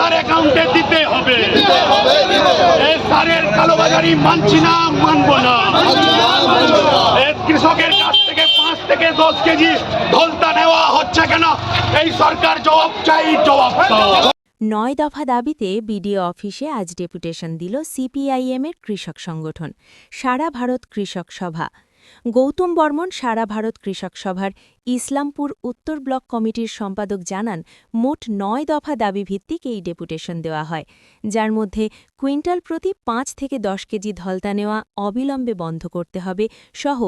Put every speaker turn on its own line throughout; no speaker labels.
তার অ্যাকাউন্টে দিতে হবে। এই সারের কালোবাজারি মানছি না, মানবো না। কৃষকের কাছ থেকে 5 থেকে 10 কেজি ধলতা নেওয়া হচ্ছে কেন? এই সরকার জবাব চাই, জবাব দাও।
9 দফা দাবিতে বিডিও অফিসে আজ ডেপুটেশন দিল সিপিআইএমের কৃষক সংগঠন সারা ভারত কৃষক সভা। গৌতম বর্মন সারা ভারত কৃষক সভার ইসলামপুর উত্তর ব্লক কমিটির সম্পাদক জানান, মোট 9 দফা দাবি ভিত্তিক এই ডেপুটেশন দেওয়া হয়, যার মধ্যে কুইন্টাল প্রতি 5 থেকে 10 কেজি ধলতা নেওয়া অবিলম্বে বন্ধ করতে হবে সহ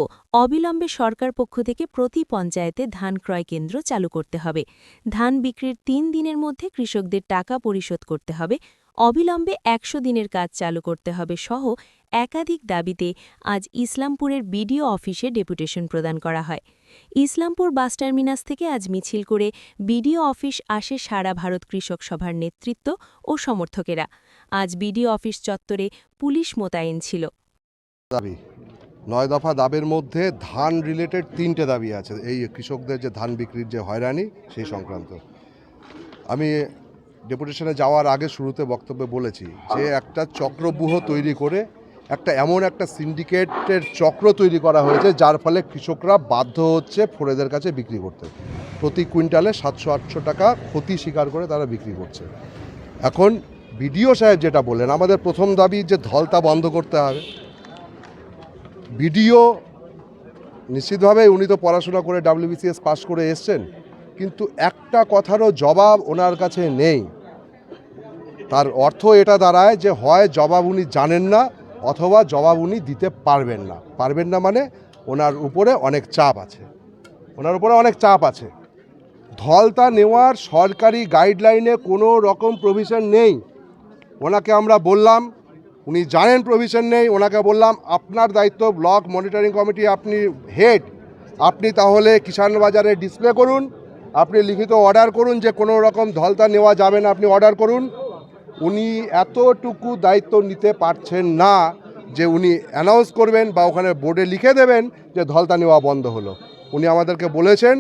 অবিলম্বে সরকার পক্ষ থেকে প্রতি পঞ্চায়েতে ধান ক্রয় কেন্দ্র চালু করতে হবে, ধান বিক্রির 3 দিনের মধ্যে কৃষকদের টাকা পরিশোধ করতে হবে, অবিলম্বে 100 দিনের কাজ চালু করতে হবে সহ একাধিক দাবিতে আজ ইসলামপুরের বিডিও অফিসে ডেপুটেশন প্রদান করা হয়। ইসলামপুর বাস টার্মিনাস থেকে আজ মিছিল করে বিডিও অফিস আসে সারা ভারত কৃষক সভার নেতৃত্ব ও সমর্থকেরা। আজ বিডিও অফিস চত্বরে পুলিশ মোতায়েন ছিল।
9 দফা দাবির মধ্যে ধান রিলেটেড 3টে দাবি আছে। এই কৃষকদের যে ধান বিক্রির যে হয়রানি সেই সংক্রান্ত। আমি ডেপুটেশনে যাওয়ার আগে শুরুতে বক্তব্যে বলেছি যে একটা চক্রব্যূহ তৈরি করে এমন একটা সিন্ডিকেটের চক্র তৈরি করা হয়েছে, যার ফলে কৃষকরা বাধ্য হচ্ছে ফোরেদের কাছে বিক্রি করতে। প্রতি কুইন্টালে 700-800 টাকা ক্ষতি স্বীকার করে তারা বিক্রি করছে। এখন বিডিও সাহেব যেটা বললেন, আমাদের প্রথম দাবি যে ধলতা বন্ধ করতে হবে। বিডিও নিশ্চিতভাবে উনি তো পড়াশোনা করে WBCS পাস করে এসছেন, কিন্তু একটা কথারও জবাব ওনার কাছে নেই। তার অর্থ এটা দাঁড়ায় যে হয় জবাব উনি জানেন না, অথবা জবাব উনি দিতে পারবেন না। মানে ওনার উপরে অনেক চাপ আছে। ধলতা নেওয়ার সরকারি গাইডলাইনে কোনো রকম প্রভিশন নেই। ওনাকে আমরা বললাম, উনি জানেন প্রভিশন নেই। ওনাকে বললাম, আপনার দায়িত্ব, ব্লক মনিটরিং কমিটি, আপনি হেড, আপনি তাহলে কিষাণ বাজারে ডিসপ্লে করুন, আপনি লিখিত অর্ডার করুন যে কোনো রকম ধলতা নেওয়া যাবে না, আপনি অর্ডার করুন। উনি এতটুকু দায়িত্ব নিতে পারছেন না যে উনি অ্যানাউন্স করবেন বা ওখানে বোর্ডে লিখে দেবেন যে ধলতা নেওয়া বন্ধ হলো। উনি আমাদেরকে বলেছেন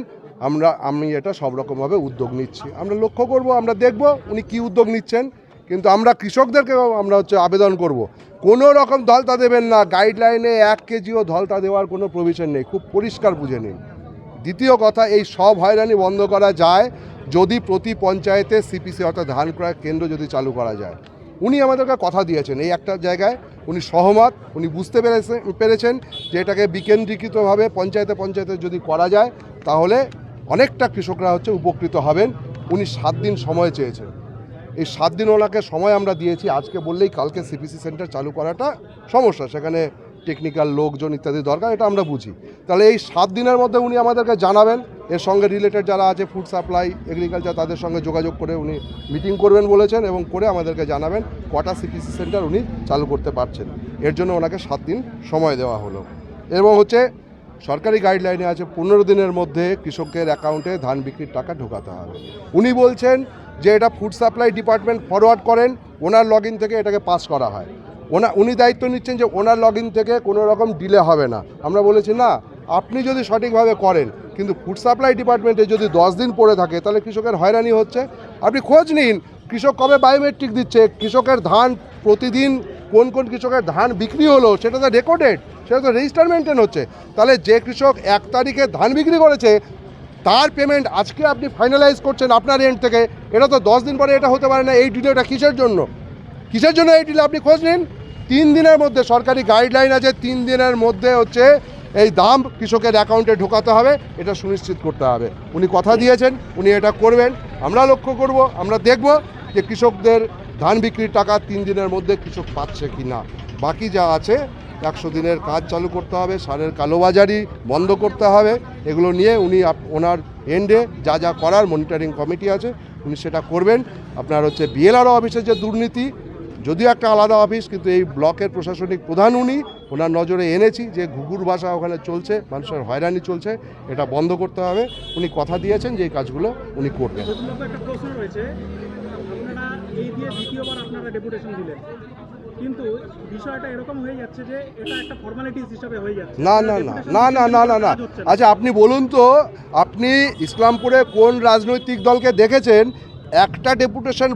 আমি এটা সব রকমভাবে উদ্যোগ নিচ্ছি, আমরা লক্ষ্য করব, আমরা দেখব উনি কি উদ্যোগ নিচ্ছেন। কিন্তু আমরা কৃষকদেরকে আমরা আবেদন করব, কোনো রকম ধলতা দেবেন না। গাইডলাইনে 1 কেজিও ধলতা দেওয়ার কোনো প্রভিশন নেই, খুব পরিষ্কার বুঝে নিন। দ্বিতীয় কথা, এই সব হয়রানি বন্ধ করা যায় যদি প্রতি পঞ্চায়েতে সিপিসি অর্থাৎ ধান ক্রয় কেন্দ্র যদি চালু করা যায়। উনি আমাদেরকে কথা দিয়েছেন, এই একটা জায়গায় উনি সহমত, উনি বুঝতে পেরেছেন যে এটাকে বিকেন্দ্রীকৃতভাবে পঞ্চায়েতে যদি করা যায় তাহলে অনেকটা কৃষকরা উপকৃত হবেন। উনি 7 দিন সময় চেয়েছেন। এই 7 দিন ওনাকে সময় আমরা দিয়েছি। আজকে বললেই কালকে সিপিসি সেন্টার চালু করাটা সমস্যা, সেখানে টেকনিক্যাল লোকজন ইত্যাদি দরকার, এটা আমরা বুঝি। তাহলে এই 7 দিনের মধ্যে উনি আমাদেরকে জানাবেন। এর সঙ্গে রিলেটেড যারা আছে, ফুড সাপ্লাই, এগ্রিকালচার, তাদের সঙ্গে যোগাযোগ করে উনি মিটিং করবেন বলেছেন, এবং করে আমাদেরকে জানাবেন কটা সিপিসি সেন্টার উনি চালু করতে পারছেন। এর জন্য ওনাকে 7 দিন সময় দেওয়া হলো। এবং সরকারি গাইডলাইনে আছে 15 দিনের মধ্যে কৃষকের অ্যাকাউন্টে ধান বিক্রির টাকা ঢোকাতে হবে। উনি বলছেন যে এটা ফুড সাপ্লাই ডিপার্টমেন্ট ফরওয়ার্ড করেন, ওনার লগইন থেকে এটাকে পাস করা হয়। উনি দায়িত্ব নিচ্ছেন যে ওনার লগইন থেকে কোনো রকম ডিলে হবে না। আমরা বলেছি না, আপনি যদি সঠিকভাবে করেন, কিন্তু ফুড সাপ্লাই ডিপার্টমেন্টে যদি 10 দিন পড়ে থাকে তাহলে কৃষকের হয়রানি হচ্ছে। আপনি খোঁজ নিন কৃষক কবে বায়োমেট্রিক দিচ্ছে, কৃষকের ধান প্রতিদিন কোন কৃষকের ধান বিক্রি হলো সেটা তো রেকর্ডেড, সেটা তো রেজিস্টার মেনটেন হচ্ছে। তাহলে যে কৃষক 1 তারিখে ধান বিক্রি করেছে তার পেমেন্ট আজকে আপনি ফাইনালাইজ করছেন আপনার এন্ড থেকে, এটা তো 10 দিন পরে এটা হতে পারে না। এই ডিলেটা কিসের জন্য এই ডিলে? আপনি খোঁজ নিন। 3 দিনের মধ্যে সরকারি গাইডলাইন আছে, 3 দিনের মধ্যে এই দাম কৃষকের অ্যাকাউন্টে ঢোকাতে হবে, এটা সুনিশ্চিত করতে হবে। উনি কথা দিয়েছেন, উনি এটা করবেন। আমরা লক্ষ্য করব, আমরা দেখব যে কৃষকদের ধান বিক্রির টাকা 3 দিনের মধ্যে কৃষক পাচ্ছে কি না। বাকি যা আছে 100 দিনের কাজ চালু করতে হবে, সারের কালোবাজারি বন্ধ করতে হবে। এগুলো নিয়ে উনি ওনার এন্ডে যা করার মনিটরিং কমিটি আছে উনি সেটা করবেন। আপনার বিএলআরও অফিসের যে দুর্নীতি, যদিও একটা আলাদা অফিস, কিন্তু এই ব্লকের প্রশাসনিক প্রধান উনি, ওনার নজরে এনেছি যে ঘুঘুর ভাষা ওখানে চলছে, মানুষের হয়রানি চলছে, এটা বন্ধ করতে হবে। উনি কথা দিয়েছেন যে এই কাজগুলো উনি করবেন।
কিন্তু বিষয়টা এরকম হয়ে যাচ্ছে যে এটা একটা ফর্মালিটিস হিসেবে হয়ে যাচ্ছে।
না। আচ্ছা, আপনি বলুন তো, আপনি ইসলামপুরে কোন রাজনৈতিক দলকে দেখেছেন একটা ডেপুটেশন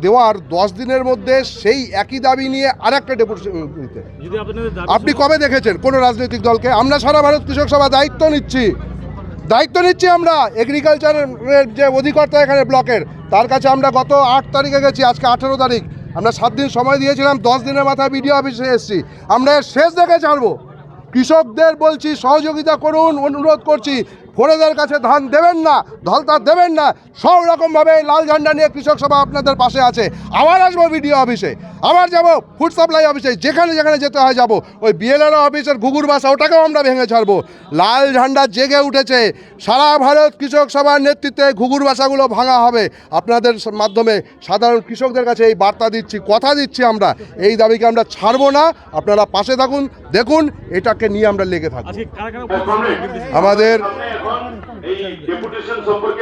দেওয়ার 10 দিনের মধ্যে সেই একই দাবি নিয়ে আরেকটা ডেপুটেশন দিতে।
যদি আপনাদের
আপনি কবে দেখেছেন কোনো রাজনৈতিক দলকে? আমরা সারা ভারত কৃষক সভা দায়িত্ব নিচ্ছি আমরা। এগ্রিকালচারের যে অধিকর্তা এখানে ব্লকের, তার কাছে আমরা গত 8 তারিখে গেছি, আজকে 18 তারিখ। আমরা 7 দিন সময় দিয়েছিলাম, 10 দিনের মাথায় বিডিও অফিসে এসেছি। আমরা এর শেষ দেখে ছাড়বো। কৃষকদের বলছি সহযোগিতা করুন, অনুরোধ করছি। ফোরেদের কাছে ধান দেবেন না, ধলতা দেবেন না, সব রকমভাবে লাল ঝান্ডা নিয়ে কৃষক সভা আপনাদের পাশে আছে। আবার আসবো বিডিও অফিসে, আবার যাব ফুড সাপ্লাই অফিসে, যেখানে যেখানে যেতে হয় যাব। ওই বিএলআর অফিসের ঘুঘুর বাসা, ওটাকেও আমরা ভেঙে ছাড়বো। লাল ঝান্ডা জেগে উঠেছে, সারা ভারত কৃষক সভার নেতৃত্বে ঘুঘুর বাসাগুলো ভাঙা হবে। আপনাদের মাধ্যমে সাধারণ কৃষকদের কাছে এই বার্তা দিচ্ছি, কথা দিচ্ছি, আমরা এই দাবিকে আমরা ছাড়বো না। আপনারা পাশে থাকুন, দেখুন এটাকে নিয়ে আমরা লেগে থাকবো। আমাদের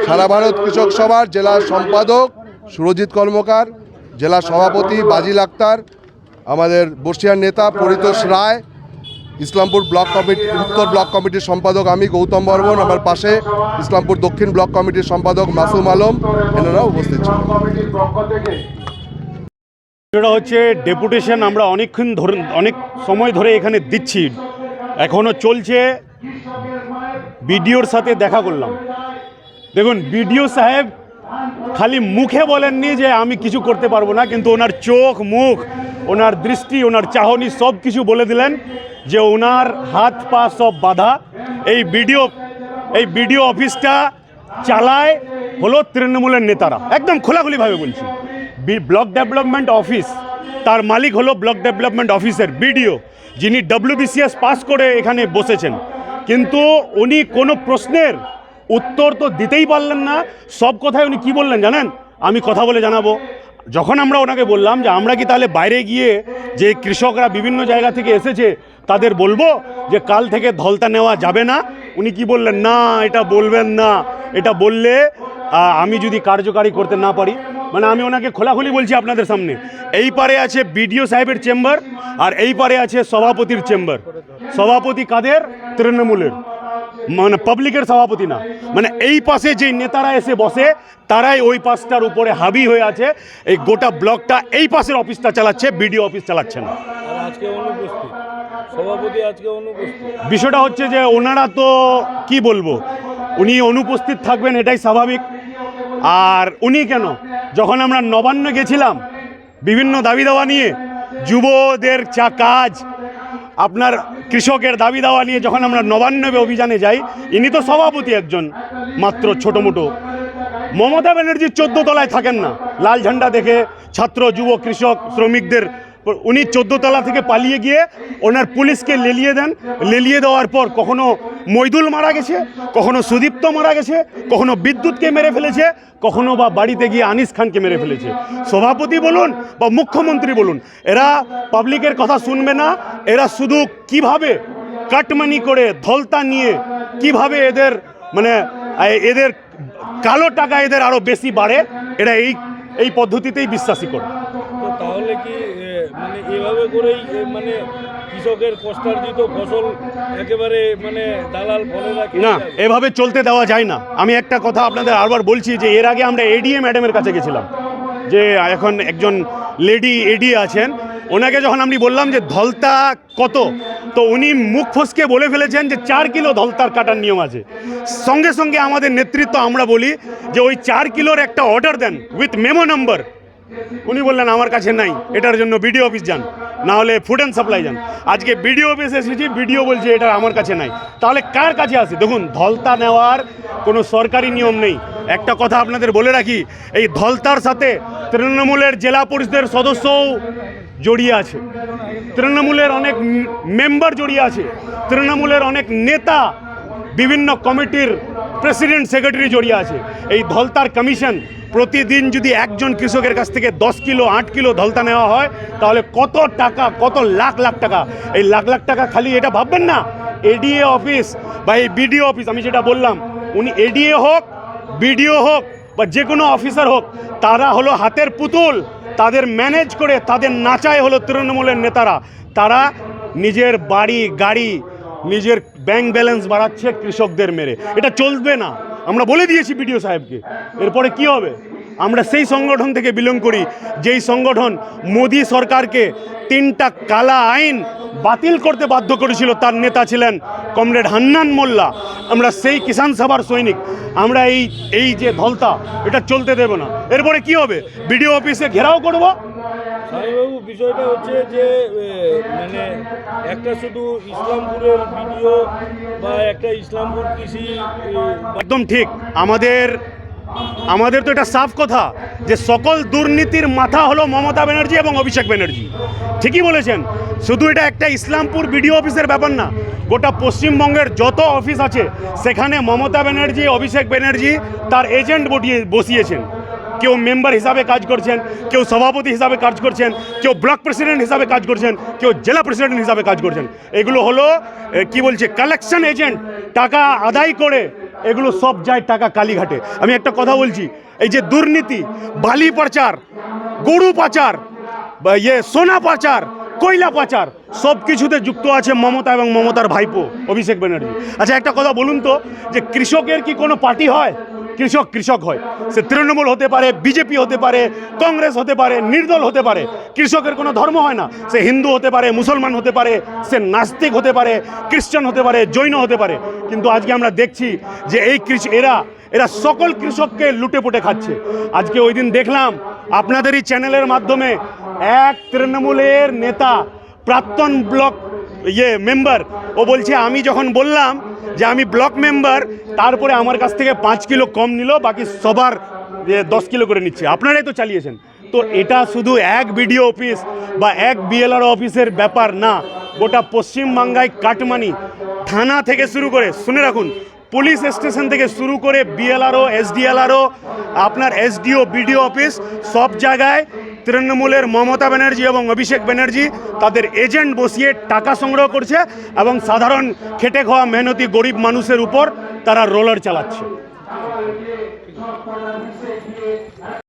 সারা ভারত কৃষক সভার জেলা সম্পাদক সুরজিৎ কর্মকার, জেলা সভাপতি বাজিল আক্তার, আমাদের বর্ষিয়ার নেতা পরিতোষ রায়, ইসলামপুর ব্লক কমিটি উত্তর ব্লক কমিটির সম্পাদক আমি গৌতম বর্মন, আমার পাশে ইসলামপুর দক্ষিণ ব্লক কমিটির সম্পাদক মাসুম আলম, এনারা উপস্থিত ছিলেন।
এটা হচ্ছে ডেপুটেশন আমরা অনেক সময় ধরে এখানে দিচ্ছি, এখনও চলছে। বিডিওর সাথে দেখা করলাম। দেখুন, বিডিও সাহেব খালি মুখে বলেননি যে আমি কিছু করতে পারবো না, কিন্তু ওনার চোখ, মুখ, ওনার দৃষ্টি, ওনার চাহনি সব কিছু বলে দিলেন যে ওনার হাত পা সব বাঁধা। এই বিডিও অফিসটা চালায় হলো তৃণমূলের নেতারা, একদম খোলাখুলিভাবে বলছি। ব্লক ডেভেলপমেন্ট অফিস, তার মালিক হলো ব্লক ডেভেলপমেন্ট অফিসের বিডিও, যিনি WBCS পাস করে এখানে বসেছেন। কিন্তু উনি কোনো প্রশ্নের উত্তর তো দিতেই পারলেন না। সব কথায় উনি কি বললেন জানেন? আমি কথা বলে জানাবো। যখন আমরা ওনাকে বললাম যে আমরা কি তাহলে বাইরে গিয়ে যে কৃষকরা বিভিন্ন জায়গা থেকে এসেছে তাদের বলবো যে কাল থেকে ধলতা নেওয়া যাবে না, উনি কি বললেন, না এটা বলবেন না, এটা বললে আমি যদি কার্যকারী করতে না পারি। মানে আমি ওনাকে খোলাখুলি বলছি আপনাদের সামনে, এই পারে আছে বিডিও সাহেবের চেম্বার আর এই পারে আছে সভাপতির চেম্বার। সভাপতি কাদের? তৃণমূলের, মানে পাবলিকের সভাপতি না। মানে এই পাশে যে নেতারা এসে বসে তারাই ওই পাশটার উপরে হাবি হয়ে আছে। এই গোটা ব্লকটা এই পাশের অফিসটা চালাচ্ছে, বিডিও অফিস চালাচ্ছে না।
আজকে অনুপস্থিত সভাপতি, আজকে অনুপস্থিত।
বিষয়টা হচ্ছে যে ওনারা তো কি বলবো, উনি অনুপস্থিত থাকবেন এটাই স্বাভাবিক। আর উনি কেন, যখন আমরা নবান্ন গেছিলাম বিভিন্ন দাবি দাওয়া নিয়ে, যুবদের কাজ, আপনার কৃষকের দাবি দাওয়া নিয়ে যখন আমরা নবান্ন অভিযানে যাই, ইনি তো সভাপতি একজন মাত্র ছোটো মোটো। মমতা ব্যানার্জি 14 তলায় থাকেন না, লাল ঝান্ডা দেখে ছাত্র, যুব, কৃষক, শ্রমিকদের উনি 14 তলা থেকে পালিয়ে গিয়ে ওনার পুলিশকে লেলিয়ে দেন। লেলিয়ে দেওয়ার পর কখনো মইদুল মারা গেছে, কখনো সুদীপ্ত মারা গেছে, কখনো বিদ্যুৎকে মেরে ফেলেছে, কখনো বা বাড়িতে গিয়ে আনিস খানকে মেরে ফেলেছে। সভাপতি বলুন বা মুখ্যমন্ত্রী বলুন, এরা পাবলিকের কথা শুনবে না। এরা শুধু কিভাবে কাটমানি করে ধলতা নিয়ে কিভাবে এদের মানে এদের কালো টাকা এদের আরও বেশি বাড়ে, এরা এই পদ্ধতিতেই বিশ্বাসী করে।
তো তাহলে কি মানে এভাবে করেই মানে কৃষকের কষ্টার্জিত ফসল একেবারে মানে দালাল ফলেরা
না, এভাবে চলতে দেওয়া যায় না। আমি একটা কথা আপনাদের আরবার বলছি যে এর আগে আমরা এডিএ ম্যাডামের কাছে গেছিলাম, যে এখন একজন লেডি এডিএ আছেন, ওনাকে যখন আমি বললাম যে ধলতা কত, তো উনি মুখ ফসকে বলে ফেলেছেন যে 4 কিলো ধলতার কাটার নিয়ম আছে। সঙ্গে সঙ্গে আমাদের নেতৃত্ব আমরা বলি যে ওই 4 কিলোর একটা অর্ডার দেন উইথ মেমো নাম্বার। উনি বললেন আমার কাছে নাই, এটার জন্য বিডিও অফিস যান, না হলে ফুড অ্যান্ড সাপ্লাই যান। আজকে বিডিও অফিসে এসেছি, বিডিও বলছে এটা আমার কাছে নাই। তাহলে কার কাছে আছে? দেখুন, ধলতা নেওয়ার কোনো সরকারি নিয়ম নেই। একটা কথা আপনাদের বলে রাখি, এই ধলতার সাথে তৃণমূলের জেলা পরিষদের সদস্যও জড়িয়ে আছে, তৃণমূলের অনেক মেম্বার জড়িয়ে আছে, তৃণমূলের অনেক নেতা, বিভিন্ন কমিটির প্রেসিডেন্ট, সেক্রেটারি জড়িয়ে আছে। এই ধলতার কমিশন প্রতিদিন যদি একজন কৃষকের কাছ থেকে 10 কিলো 8 কিলো ধলতা নেওয়া হয়, তাহলে কত টাকা, কত লাখ লাখ টাকা। এই লাখ লাখ টাকা খালি এটা ভাববেন না, এডিএ অফিস বা এই বিডিও অফিস, আমি যেটা বললাম, উনি এডিএ হোক, বিডিও হোক বা যে কোনো অফিসার হোক, তারা হলো হাতের পুতুল। তাদের ম্যানেজ করে, তাদের নাচায় হলো তৃণমূলের নেতারা। তারা নিজের বাড়ি, গাড়ি, নিজের ব্যাংক ব্যালেন্স বাড়াচ্ছে কৃষকদের মেরে। এটা চলবে না, আমরা বলে দিয়েছি বিডিও সাহেবকে। এরপরে কি হবে? আমরা সেই সংগঠন থেকে বিলং করি যেই সংগঠন মোদী সরকারকে 3টা কালা আইন বাতিল করতে বাধ্য করেছিল। তার নেতা ছিলেন কমরেড হান্নান মোল্লা। আমরা সেই কিষাণ সভার সৈনিক। আমরা এই যে ধলতা এটা চলতে দেব না। এরপরে কি হবে? বিডিও অফিসে ঘেরাও করব।
স্বামীবাবু, বিষয়টা হচ্ছে যে মানে একটা শুধু ইসলামপুরের ভিডিও বা একটা ইসলামপুর কৃষি
একদম ঠিক। আমাদের তো এটা সাফ কথা যে সকল দুর্নীতির মাথা হলো মমতা ব্যানার্জি এবং অভিষেক ব্যানার্জি। ঠিকই বলেছেন। শুধু এটা একটা ইসলামপুর বিডিও অফিসের ব্যাপার না, গোটা পশ্চিমবঙ্গের যত অফিস আছে সেখানে মমতা ব্যানার্জি, অভিষেক ব্যানার্জি তার এজেন্ট বসিয়েছেন। কেউ মেম্বার হিসাবে কাজ করছেন, কেউ সভাপতি হিসাবে কাজ করছেন, কেউ ব্লক প্রেসিডেন্ট হিসাবে কাজ করছেন, কেউ জেলা প্রেসিডেন্ট হিসাবে কাজ করছেন। এগুলো হলো কি বলছে কালেকশন এজেন্ট। টাকা আদায় করে এগুলো সব যায় টাকা কালীঘাটে। আমি একটা কথা বলছি, এই যে দুর্নীতি, বালি পাচার, গরু পাচার, সোনা পাচার, কয়লা পাচার, সব কিছুতে যুক্ত আছে মমতা এবং মমতার ভাইপো অভিষেক ব্যানার্জি। আচ্ছা, একটা কথা বলুন তো, যে কৃষকের কি কোনো পার্টি হয়? কৃষক হয়। সে তৃণমূল হতে পারে, বিজেপি হতে পারে, কংগ্রেস হতে পারে, নির্দল হতে পারে। কৃষকের কোনো ধর্ম হয় না। সে হিন্দু হতে পারে, মুসলমান হতে পারে, সে নাস্তিক হতে পারে, খ্রিস্টান হতে পারে, জৈন হতে পারে। কিন্তু আজকে আমরা দেখছি যে এই এরা সকল কৃষককে লুটে পুটে খাচ্ছে। আজকে ওই দিন দেখলাম আপনাদেরই চ্যানেলের মাধ্যমে এক তৃণমূলের নেতা, প্রাক্তন ব্লক মেম্বার, ও বলছে আমি যখন বললাম যে আমি ব্লক মেম্বার, তারপরে আমার কাছ থেকে 5 কিলো কম নিল, বাকি সবার 10 কিলো করে নিচ্ছে। আপনারাই তো চালিয়েছেন। তো এটা শুধু এক বিডিও অফিস বা এক বিএলআর অফিসের ব্যাপার না, গোটা পশ্চিমবাংলায় কাটমানি থানা থেকে শুরু করে, শুনে রাখুন, পুলিশ স্টেশন থেকে শুরু করে বিএলআরও, এসডিএলআরও, আপনার এসডিও, বিডিও অফিস, সব জায়গায় তৃণমূলের মমতা ব্যানার্জি এবং অভিষেক ব্যানার্জি তাদের এজেন্ট বসিয়ে টাকা সংগ্রহ করছে এবং সাধারণ খেটে খাওয়া মেহনতি গরিব মানুষের উপর তারা রোলার চালাচ্ছে।